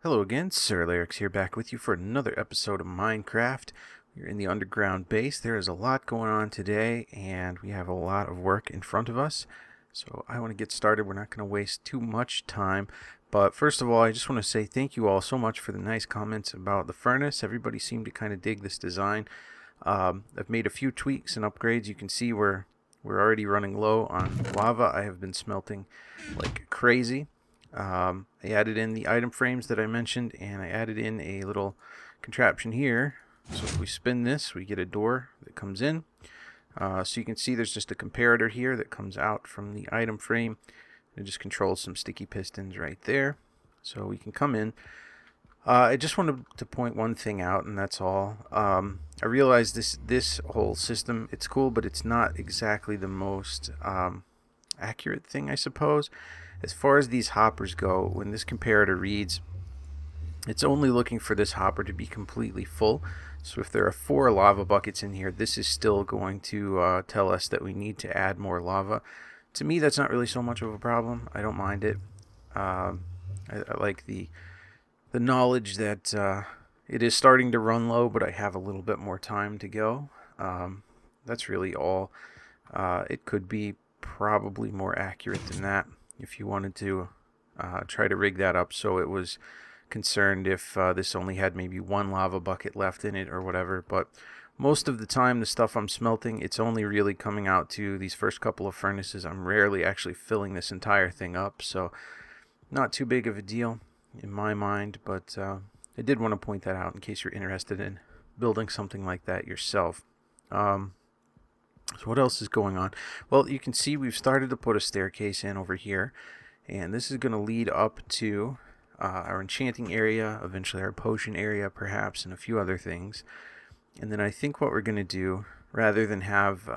Hello again, SirLarix here, back with you for another episode of Minecraft. We're in the underground base. There is a lot going on today, and we have a lot of work in front of us. So I want to get started. We're not going to waste too much time. But first of all, I just want to say thank you all so much for the nice comments about the furnace. Everybody seemed to kind of dig this design. I've made a few tweaks and upgrades. You can see we're already running low on lava. I have been smelting like crazy. I added in the item frames that I mentioned, and I added in a little contraption here. So if we spin this, we get a door that comes in. So you can see there's just a comparator here that comes out from the item frame. It just controls some sticky pistons right there. So we can come in. I just wanted to point one thing out, and that's all. I realize this whole system, it's cool, but it's not exactly the most accurate thing, I suppose. As far as these hoppers go, when this comparator reads, it's only looking for this hopper to be completely full. So if there are 4 lava buckets in here, this is still going to tell us that we need to add more lava. To me, that's not really so much of a problem. I don't mind it. I like the knowledge that it is starting to run low, but I have a little bit more time to go. That's really all. It could be probably more accurate than that if you wanted to try to rig that up so it was concerned if this only had maybe 1 lava bucket left in it or whatever. But most of the time, the stuff I'm smelting, it's only really coming out to these first couple of furnaces. I'm rarely actually filling this entire thing up, so not too big of a deal in my mind. But I did want to point that out in case you're interested in building something like that yourself. So what else is going on? Well, you can see we've started to put a staircase in over here, and this is going to lead up to our enchanting area, eventually our potion area perhaps, and a few other things. And then I think what we're going to do, rather than have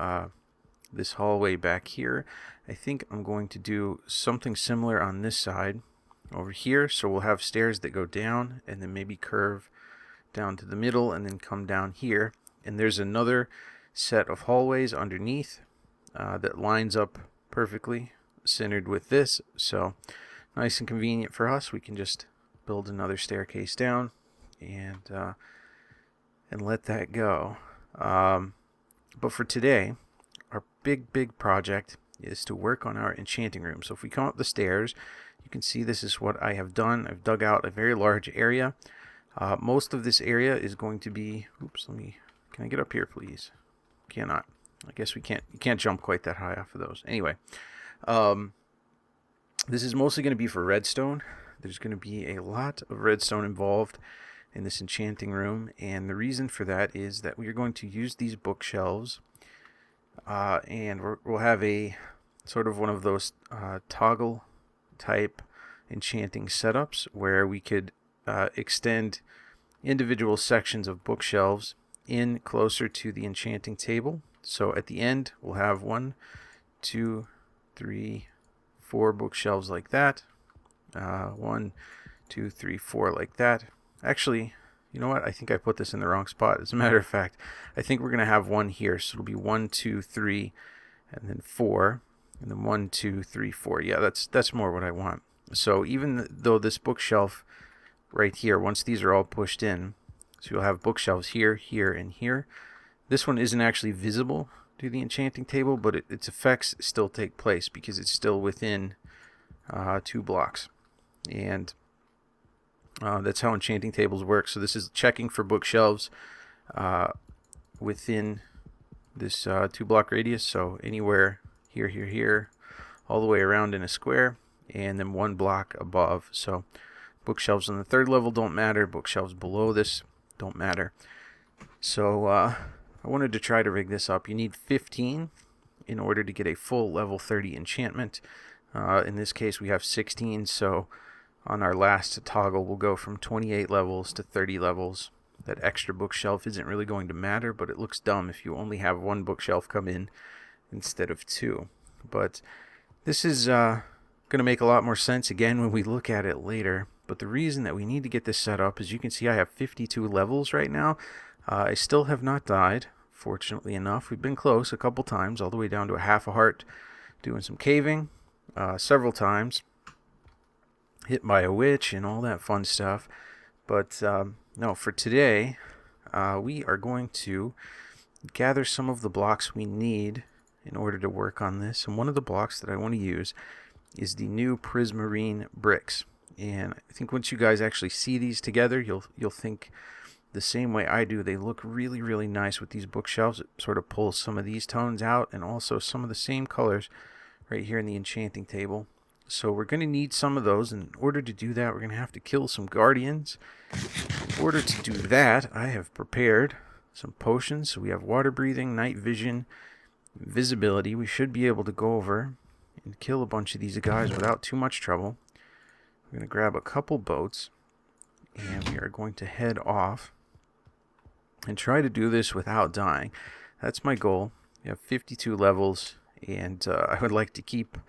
this hallway back here, I think I'm going to do something similar on this side over here. So we'll have stairs that go down and then maybe curve down to the middle and then come down here. And there's another set of hallways underneath that lines up perfectly centered with this, so nice and convenient for us. We can just build another staircase down and let that go. But for today, our big project is to work on our enchanting room. So if we come up the stairs, you can see this is what I have done. I've dug out a very large area. Most of this area is going to be, can I get up here please? Cannot. I guess we can't. You can't jump quite that high off of those. Anyway, this is mostly going to be for redstone. There's going to be a lot of redstone involved in this enchanting room, and the reason for that is that we are going to use these bookshelves, and we'll have a sort of one of those toggle type enchanting setups where we could extend individual sections of bookshelves in closer to the enchanting table. So at the end we'll have 1, 2, 3, 4 bookshelves like that. 1, 2, 3, 4 like that. Actually, you know what? I think I put this in the wrong spot. As a matter of fact, I think we're going to have 1 here. So it'll be 1, 2, 3, and then 4, and then 1, 2, 3, 4. Yeah, that's more what I want. So even though this bookshelf right here, once these are all pushed in, so you'll have bookshelves here, here, and here. This one isn't actually visible to the enchanting table, but its effects still take place because it's still within 2 blocks. And that's how enchanting tables work. So this is checking for bookshelves within this 2-block radius. So anywhere here, here, here, all the way around in a square, and then 1 block above. So bookshelves on the 3rd level don't matter. Bookshelves below this don't matter. So I wanted to try to rig this up. You need 15 in order to get a full level 30 enchantment. In this case we have 16, so on our last toggle we'll go from 28 levels to 30 levels. That extra bookshelf isn't really going to matter, but it looks dumb if you only have 1 bookshelf come in instead of 2. But this is going to make a lot more sense again when we look at it later. But the reason that we need to get this set up is you can see I have 52 levels right now. I still have not died, fortunately enough. We've been close a couple times, all the way down to a half a heart, doing some caving several times. hit by a witch and all that fun stuff. But no, for today, we are going to gather some of the blocks we need in order to work on this. And one of the blocks that I want to use is the new prismarine bricks. And I think once you guys actually see these together, you'll think the same way I do. They look really, really nice with these bookshelves. It sort of pulls some of these tones out and also some of the same colors right here in the enchanting table. So we're going to need some of those. In order to do that, we're going to have to kill some guardians. In order to do that, I have prepared some potions. So we have water breathing, night vision, invisibility. We should be able to go over and kill a bunch of these guys without too much trouble. We're going to grab a couple boats, and we are going to head off and try to do this without dying. That's my goal. We have 52 levels, and I would like to keep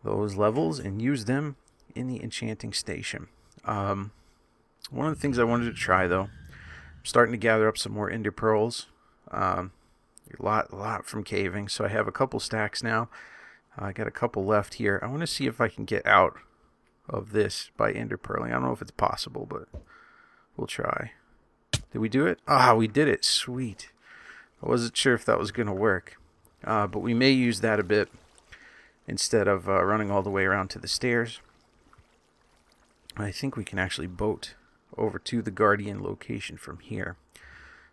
those levels and use them in the enchanting station. One of the things I wanted to try, though, I'm starting to gather up some more ender pearls. A lot from caving, so I have a couple stacks now. I got a couple left here. I want to see if I can get out of this by ender pearling. I don't know if it's possible, but we'll try. Did we do it? Ah, we did it. Sweet. I wasn't sure if that was going to work, but we may use that a bit instead of running all the way around to the stairs. I think we can actually boat over to the guardian location from here.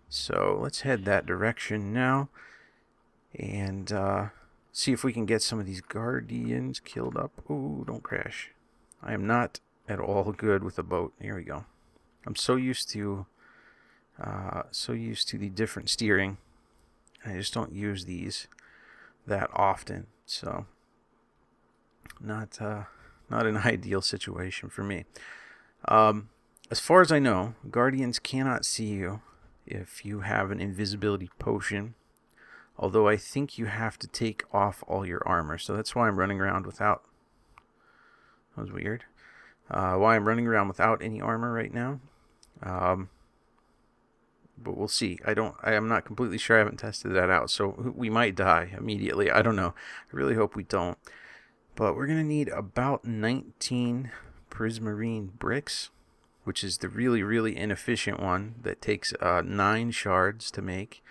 So let's head that direction now and see if we can get some of these guardians killed up. Ooh, don't crash. I am not at all good with a boat. Here we go. I'm so used to the different steering. I just don't use these that often. So not an ideal situation for me. As far as I know, guardians cannot see you if you have an invisibility potion. Although I think you have to take off all your armor. So that's why I'm running around without... That was weird. Why I'm running around without any armor right now. But we'll see. I am not completely sure. I haven't tested that out. So we might die immediately. I don't know. I really hope we don't. But we're going to need about 19 prismarine bricks, which is the really, really inefficient one that takes 9 shards to make.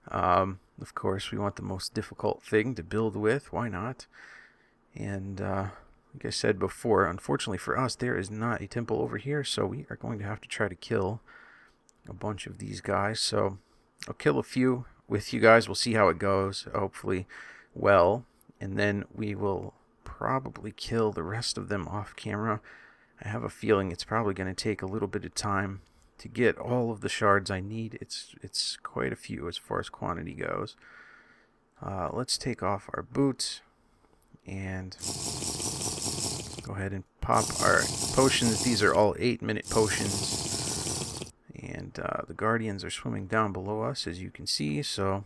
Of course, we want the most difficult thing to build with. Why not? And like I said before, unfortunately for us, there is not a temple over here, so we are going to have to try to kill a bunch of these guys. So I'll kill a few with you guys. We'll see how it goes, hopefully well, and then we will probably kill the rest of them off camera. I have a feeling it's probably going to take a little bit of time to get all of the shards I need. It's quite a few as far as quantity goes. Let's take off our boots and go ahead and pop our potions. These are all 8-minute potions. And the guardians are swimming down below us, as you can see. So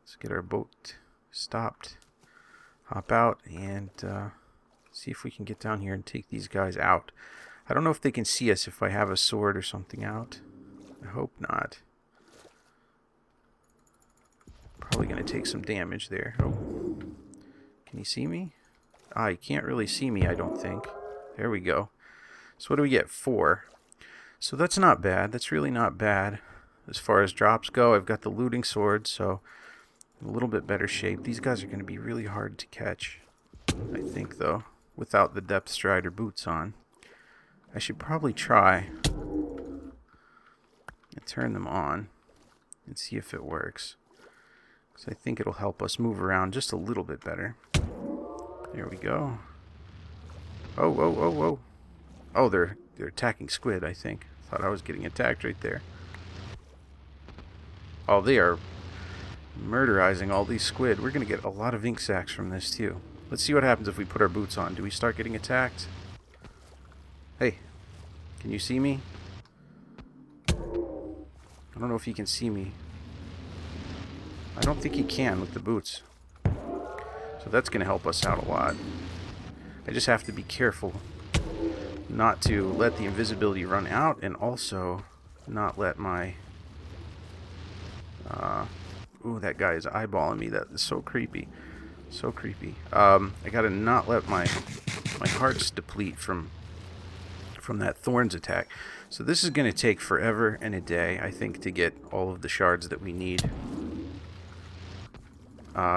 let's get our boat stopped. Hop out and see if we can get down here and take these guys out. I don't know if they can see us if I have a sword or something out. I hope not. Probably going to take some damage there. Oh. Can you see me? Ah, you can't really see me, I don't think. There we go. So what do we get? 4. So that's not bad. That's really not bad. As far as drops go, I've got the looting sword, so a little bit better shape. These guys are going to be really hard to catch, I think, though, without the depth strider boots on. I should probably try and turn them on and see if it works, because I think it'll help us move around just a little bit better. There we go. Oh, whoa, whoa, whoa. Oh, they're attacking squid, I think. Thought I was getting attacked right there. Oh, they are murderizing all these squid. We're going to get a lot of ink sacs from this, too. Let's see what happens if we put our boots on. Do we start getting attacked? Hey, can you see me? I don't know if he can see me. I don't think he can with the boots. So that's going to help us out a lot. I just have to be careful not to let the invisibility run out, and also not let my... ooh, that guy is eyeballing me. That is so creepy. So creepy. I gotta not let my hearts deplete from from that thorns attack. So this is going to take forever and a day, I think, to get all of the shards that we need.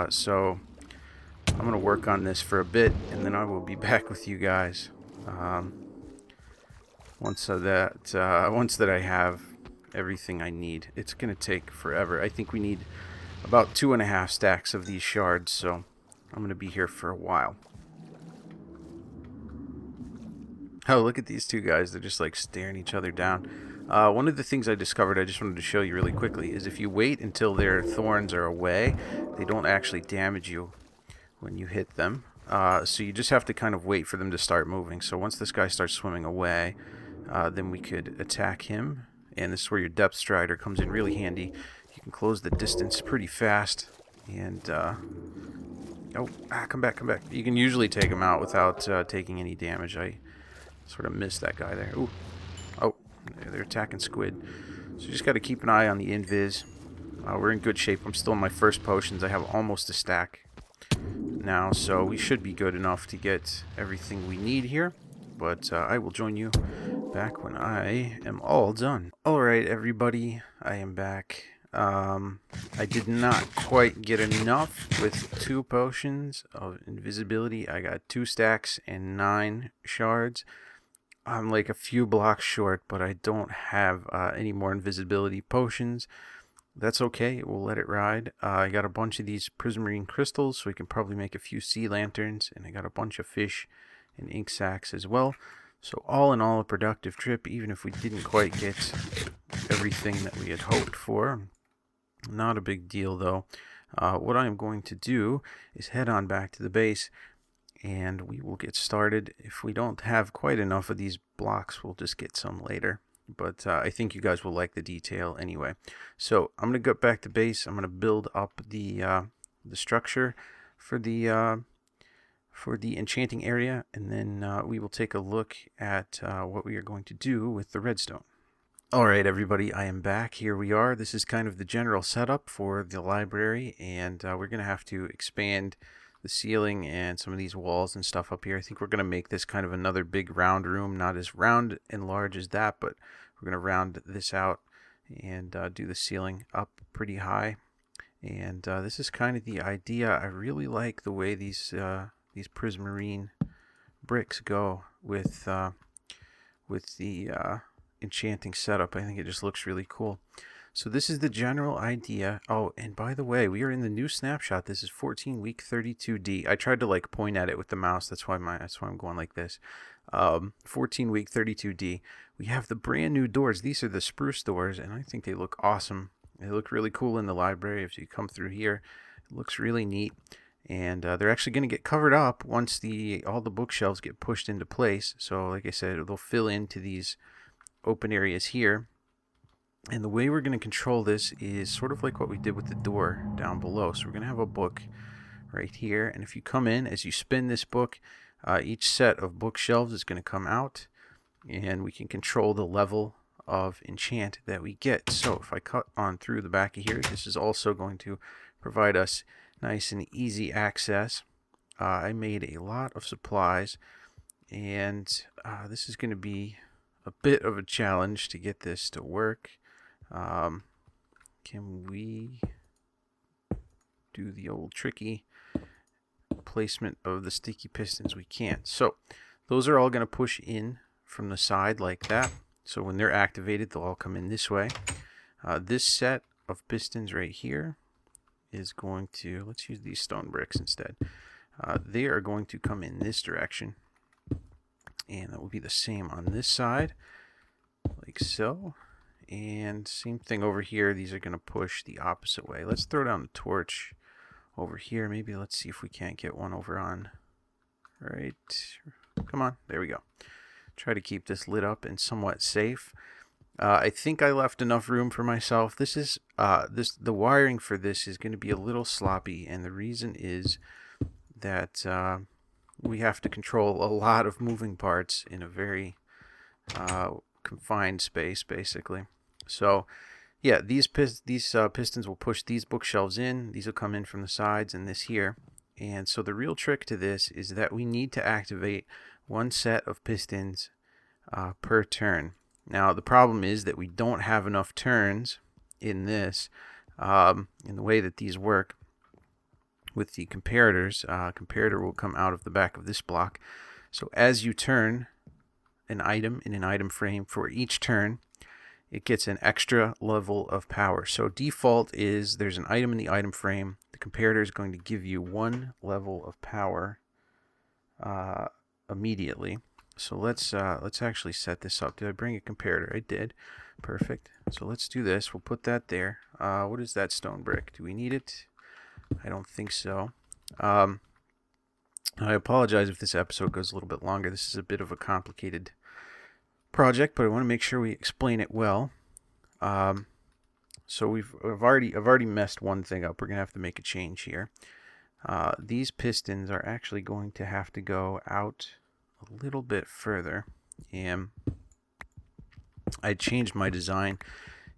So I'm going to work on this for a bit, and then I will be back with you guys once that I have everything I need. It's going to take forever. I think we need about 2.5 stacks of these shards, so I'm going to be here for a while. Oh, look at these two guys. They're just like staring each other down. One of the things I discovered, I just wanted to show you really quickly, is if you wait until their thorns are away, they don't actually damage you when you hit them. So you just have to kind of wait for them to start moving. So once this guy starts swimming away, then we could attack him. And this is where your depth strider comes in really handy. You can close the distance pretty fast. And, come back. You can usually take him out without taking any damage. I sort of missed that guy there. Ooh. Oh, they're attacking squid. So you just got to keep an eye on the invis. We're in good shape. I'm still in my first potions. I have almost a stack now, so we should be good enough to get everything we need here. But I will join you back when I am all done. Alright, everybody. I am back. I did not quite get enough with 2 potions of invisibility. I got 2 stacks and 9 shards. I'm like a few blocks short, but I don't have any more invisibility potions. That's okay, we'll let it ride. I got a bunch of these prismarine crystals, so we can probably make a few sea lanterns, and I got a bunch of fish and ink sacs as well. So all in all, a productive trip, even if we didn't quite get everything that we had hoped for. Not a big deal, though. What I am going to do is head on back to the base, and we will get started. If we don't have quite enough of these blocks, we'll just get some later. But I think you guys will like the detail anyway. So I'm going to go back to base. I'm going to build up the structure for the enchanting area, and then we will take a look at what we are going to do with the redstone. Alright, everybody, I am back. Here we are. This is kind of the general setup for the library, and we're going to have to expand the ceiling and some of these walls and stuff up here. I think we're going to make this kind of another big round room, not as round and large as that, but we're going to round this out and do the ceiling up pretty high. And this is kind of the idea. I really like the way these prismarine bricks go with the enchanting setup. I think it just looks really cool. So this is the general idea. Oh, and by the way, we are in the new snapshot. This is 14 week 32D. I tried to like point at it with the mouse. That's why I'm going like this. 14 week 32D. We have the brand new doors. These are the spruce doors, and I think they look awesome. They look really cool in the library. If you come through here, it looks really neat. And they're actually going to get covered up once all the bookshelves get pushed into place. So like I said, they'll fill into these open areas here. And the way we're going to control this is sort of like what we did with the door down below. So we're going to have a book right here. And if you come in, as you spin this book, each set of bookshelves is going to come out. And we can control the level of enchant that we get. So if I cut on through the back of here, this is also going to provide us nice and easy access. I made a lot of supplies. And this is going to be a bit of a challenge to get this to work. Can we do the old tricky placement of the sticky pistons? We can't. So those are all going to push in from the side like that. So when they're activated, they'll all come in this way. This set of pistons right here is going to, let's use these stone bricks instead. They are going to come in this direction. And that will be the same on this side, like so. And same thing over here. These are going to push the opposite way. Let's throw down the torch over here. Maybe let's see if we can't get one over on. Right. Come on. There we go. Try to keep this lit up and somewhat safe. I think I left enough room for myself. This is the wiring for this is going to be a little sloppy, and the reason is that we have to control a lot of moving parts in a very confined space, basically. So, yeah, these pistons will push these bookshelves in. These will come in from the sides and this here. And so the real trick to this is that we need to activate one set of pistons per turn. Now the problem is that we don't have enough turns in this, in the way that these work with the comparators. Comparator will come out of the back of this block. So as you turn an item in an item frame, for each turn it gets an extra level of power. So default is there's an item in the item frame. The comparator is going to give you 1 level of power immediately. So let's actually set this up. Did I bring a comparator? I did. Perfect. So let's do this. We'll put that there. What is that stone brick? Do we need it? I don't think so. I apologize if this episode goes a little bit longer. This is a bit of a complicated project, but I want to make sure we explain it well. So I've already messed one thing up. We're gonna have to make a change here. These pistons are actually going to have to go out a little bit further, and I changed my design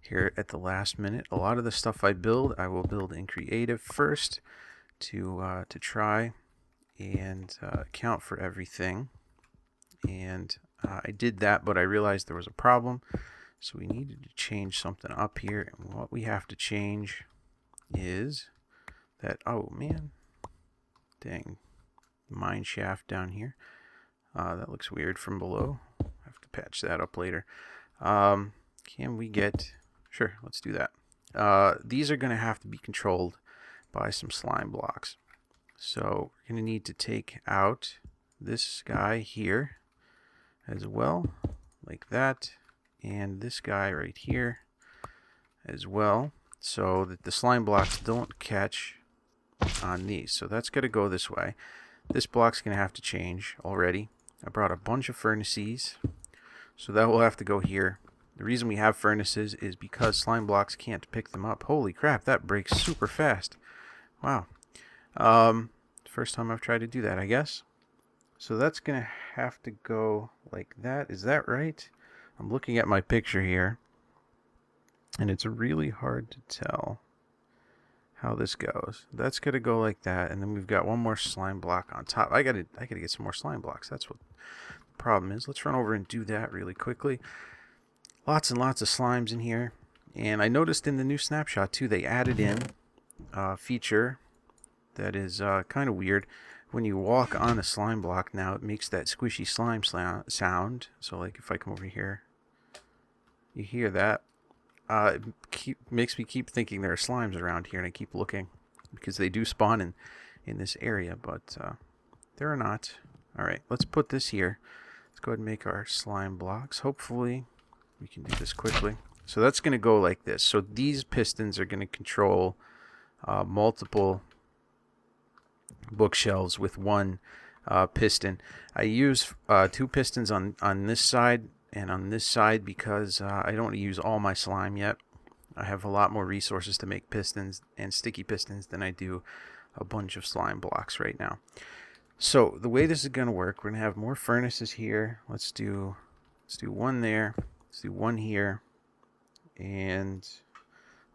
here at the last minute. A lot of the stuff I build, I will build in creative first to try and account for everything. And I did that, but I realized there was a problem, so we needed to change something up here. And what we have to change is that, oh man, dang, mine shaft down here. That looks weird from below. I have to patch that up later. Can we get, sure, let's do that. These are going to have to be controlled by some slime blocks. So we're going to need to take out this guy here as well, like that, and this guy right here as well, so that the slime blocks don't catch on these. So that's going to go this way. This block's going to have to change already. I brought a bunch of furnaces, so that will have to go here. The reason we have furnaces is because slime blocks can't pick them up. Holy crap, that breaks super fast. Wow. First time I've tried to do that, I guess. So that's going to have to go like that. Is that right? I'm looking at my picture here, and it's really hard to tell how this goes. That's going to go like that, and then we've got one more slime block on top. I gotta get some more slime blocks. That's what the problem is. Let's run over and do that really quickly. Lots and lots of slimes in here. And I noticed in the new snapshot too, they added in a feature that is kind of weird. When you walk on a slime block now, it makes that squishy slime sound. So like if I come over here, you hear that. It makes me keep thinking there are slimes around here, and I keep looking because they do spawn in this area, but there are not. All right, let's put this here. Let's go ahead and make our slime blocks. Hopefully we can do this quickly. So that's going to go like this. So these pistons are going to control multiple bookshelves with one piston. I use 2 pistons on this side and on this side because I don't want to use all my slime yet. I have a lot more resources to make pistons and sticky pistons than I do a bunch of slime blocks right now. So the way this is going to work, we're going to have more furnaces here. Let's do one there. Let's do one here. And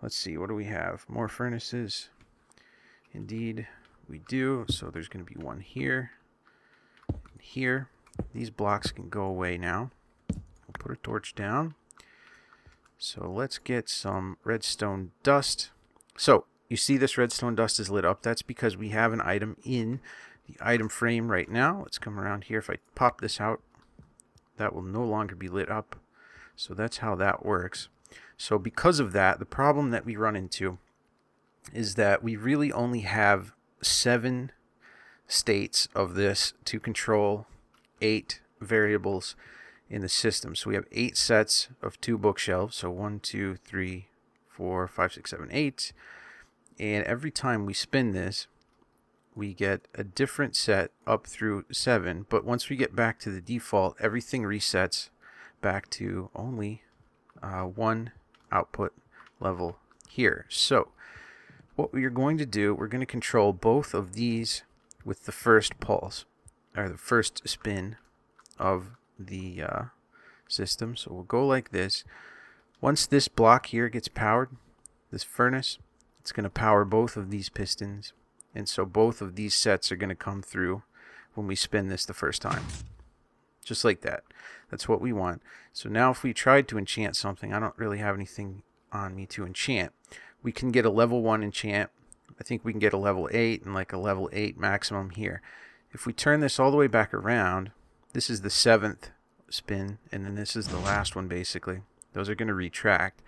let's see, what do we have? More furnaces. Indeed, we do. So there's going to be one here and here. These blocks can go away now. We'll put a torch down. So let's get some redstone dust. So you see this redstone dust is lit up. That's because we have an item in the item frame right now. Let's come around here. If I pop this out, that will no longer be lit up. So that's how that works. So because of that, the problem that we run into is that we really only have 7 states of this to control 8 variables in the system. So we have 8 sets of 2 bookshelves. So 1, 2, 3, 4, 5, 6, 7, 8. And every time we spin this, we get a different set up through 7. But once we get back to the default, everything resets back to only 1 output level here. So what we're going to do, we're going to control both of these with the first pulse, or the first spin of the system. So we'll go like this. Once this block here gets powered, this furnace, it's going to power both of these pistons. And so both of these sets are going to come through when we spin this the first time. just like that. That's what we want. So now if we tried to enchant something, I don't really have anything on me to enchant. We can get a level 1 enchant. I think we can get a level 8 and like a level 8 maximum here. If we turn this all the way back around, this is the 7th spin, and then this is the last one basically. Those are going to retract.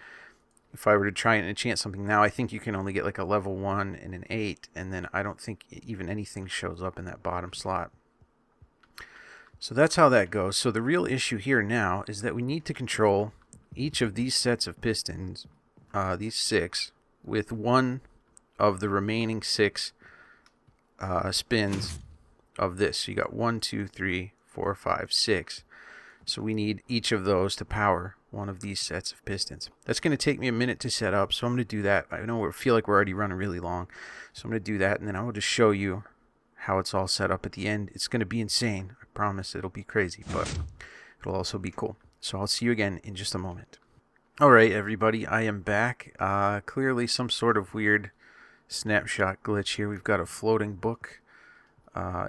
If I were to try and enchant something now, I think you can only get like a level 1 and an 8, and then I don't think even anything shows up in that bottom slot. So that's how that goes. So the real issue here now is that we need to control each of these sets of pistons, these 6, with one of the remaining 6 spins of this. So you got 1, 2, 3, 4, 5, 6. So we need each of those to power one of these sets of pistons. That's going to take me a minute to set up, so I'm going to do that. I know I feel like we're already running really long, so I'm going to do that, and then I will just show you how it's all set up at the end. It's going to be insane. I promise it'll be crazy, but it'll also be cool. So I'll see you again in just a moment. All right, everybody, I am back. Clearly some sort of weird snapshot glitch here. We've got a floating book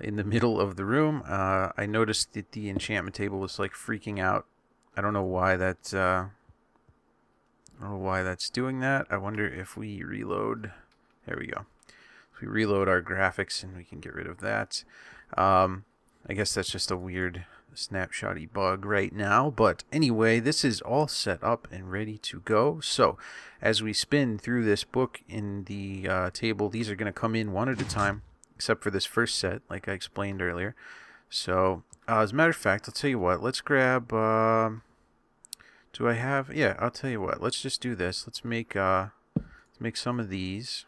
in the middle of the room. I noticed that the enchantment table was like freaking out. I don't know why that's doing that. I wonder if we reload. There we go. If we reload our graphics, and we can get rid of that. I guess that's just a weird snapshot-y bug right now. But anyway, this is all set up and ready to go. So as we spin through this book in the table, these are going to come in one at a time, except for this first set, like I explained earlier. So as a matter of fact, I'll tell you what. Let's grab... do I have... Yeah, I'll tell you what. Let's just do this. Let's make some of these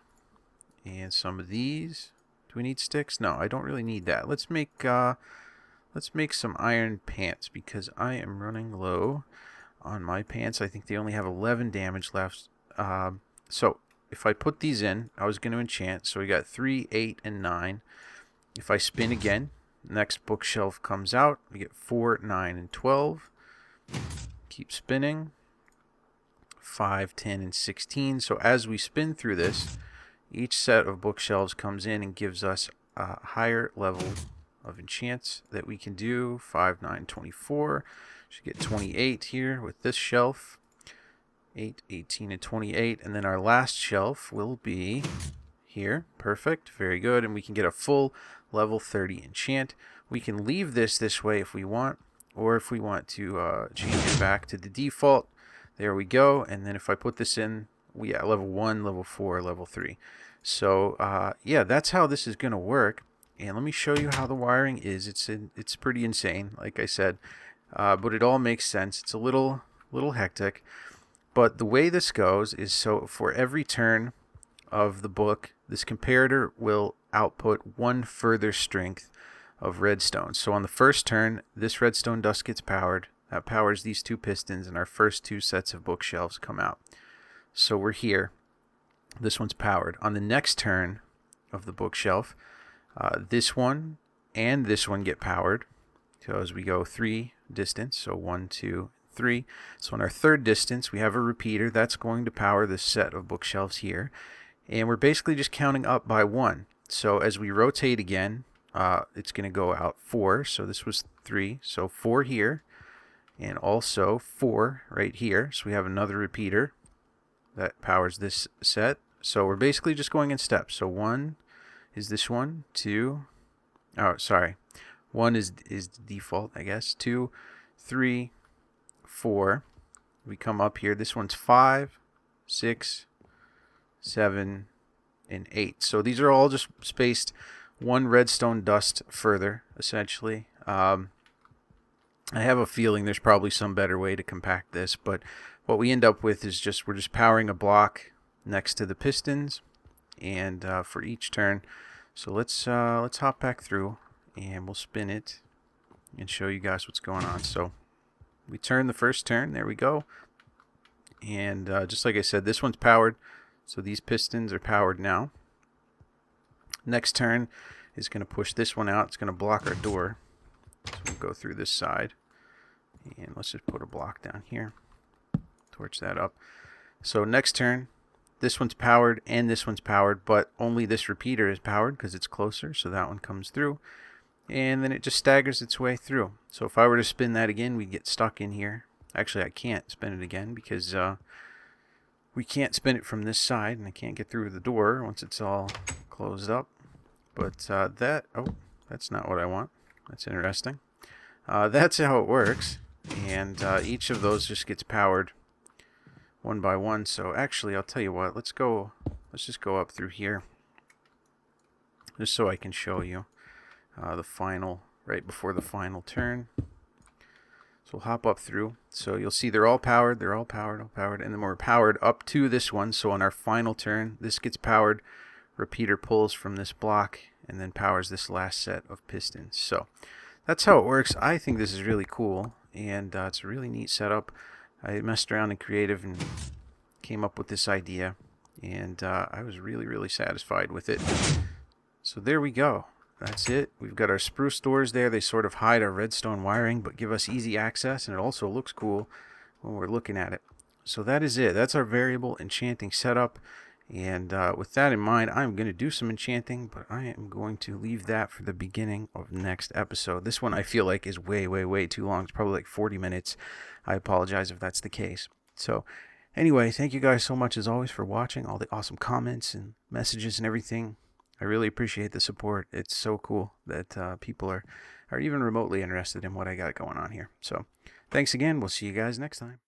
and some of these. Do we need sticks? No, I don't really need that. Let's make some iron pants, because I am running low on my pants. I think they only have 11 damage left. So if I put these in, I was going to enchant. So we got 3, 8, and 9. If I spin again, next bookshelf comes out. We get 4, 9, and 12. Keep spinning. 5, 10, and 16. So as we spin through this, each set of bookshelves comes in and gives us a higher level of enchants that we can do. 5, 9, 24. Should get 28 here with this shelf. 8, 18, and 28. And then our last shelf will be here. Perfect. Very good. And we can get a full level 30 enchant. We can leave this way if we want, or if we want to change it back to the default. There we go. And then if I put this in, we at level 1, level 4, level 3. So yeah, that's how this is going to work. And let me show you how the wiring is. It's pretty insane, like I said, but it all makes sense. It's a little hectic, but the way this goes is, so for every turn of the book, this comparator will output 1 further strength of redstone. So on the first turn, this redstone dust gets powered. That powers these 2 pistons, and our first 2 sets of bookshelves come out. So we're here. This one's powered. On the next turn of the bookshelf, this one and this one get powered. So as we go 3 distance, so 1, 2, 3. So on our third distance, we have a repeater that's going to power this set of bookshelves here. And we're basically just counting up by 1. So as we rotate again, it's going to go out 4. So this was 3. So 4 here, and also 4 right here. So we have another repeater that powers this set. So we're basically just going in steps. So 1 is this one, 2. Oh, sorry. 1 is the default, I guess. 2, 3, 4. We come up here. This one's 5, 6, 7, and 8. So these are all just spaced 1 redstone dust further, essentially. I have a feeling there's probably some better way to compact this, but what we end up with is we're just powering a block next to the pistons, and for each turn. So let's hop back through, and we'll spin it and show you guys what's going on. So we turn the first turn. There we go. And just like I said, this one's powered. So these pistons are powered now. Next turn is going to push this one out. It's going to block our door. So we'll go through this side. And let's just put a block down here. Torch that up. So next turn, this one's powered and this one's powered, but only this repeater is powered because it's closer. So that one comes through. and then it just staggers its way through. So if I were to spin that again, we'd get stuck in here. Actually, I can't spin it again because we can't spin it from this side, and I can't get through the door once it's all closed up. But that's not what I want. That's interesting. That's how it works, and each of those just gets powered one by one. So actually, I'll tell you what. Let's just go up through here, just so I can show you the final, right before the final turn. So we'll hop up through. So you'll see they're all powered, all powered, and then we're powered up to this one. So on our final turn, this gets powered. Repeater pulls from this block and then powers this last set of pistons. So that's how it works. I think this is really cool, and it's a really neat setup. I messed around in creative and came up with this idea, and I was really satisfied with it. So there we go. That's it. We've got our spruce doors there. They sort of hide our redstone wiring but give us easy access, and it also looks cool when we're looking at it. So that is it. That's our variable enchanting setup. And with that in mind, I'm going to do some enchanting, but I am going to leave that for the beginning of next episode. This one I feel like is way too long. It's probably like 40 minutes. I apologize if that's the case. So anyway, thank you guys so much as always for watching, all the awesome comments and messages and everything. I really appreciate the support. It's so cool that people are even remotely interested in what I got going on here. So thanks again. We'll see you guys next time.